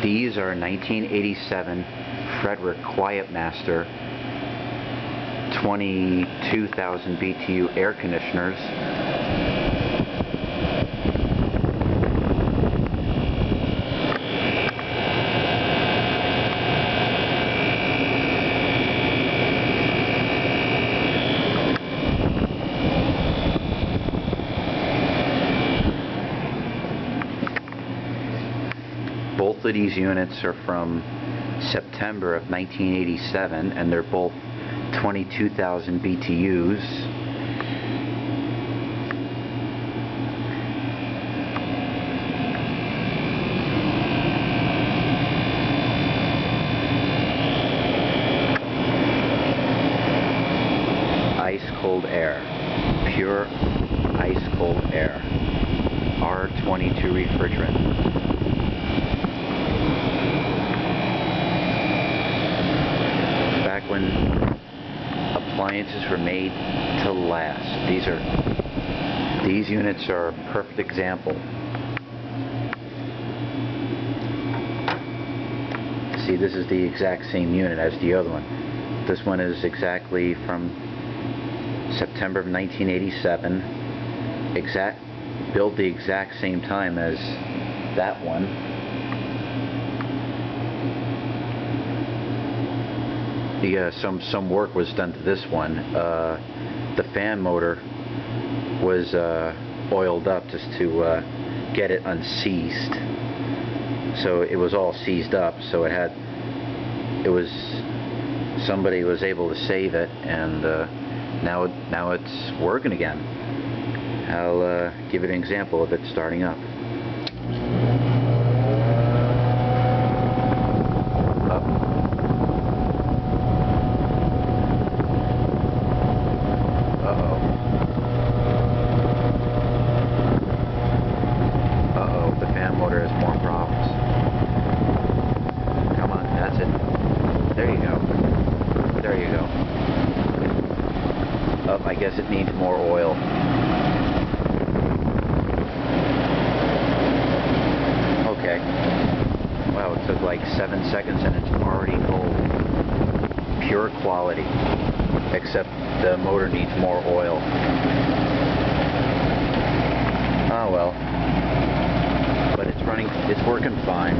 These are 1987 Friedrich Quiet Master 22,000 BTU air conditioners. Both of these units are from September of 1987, and they're both 22,000 BTUs. Ice cold air, pure ice cold air, R22 refrigerant. When appliances were made to last. These units are a perfect example. See, this is the exact same unit as the other one. This one is exactly from September of 1987, built the exact same time as that one. Some work was done to this one. The fan motor was oiled up just to get it unseized. So it was all seized up. So somebody was able to save it, and now it's working again. I'll give it an example of it starting up. Motor has more problems. Come on, that's it. There you go. There you go. Oh, I guess it needs more oil. Okay. Wow, it took like 7 seconds and it's already gold. Pure quality. Except the motor needs more oil. Oh well. But it's working fine.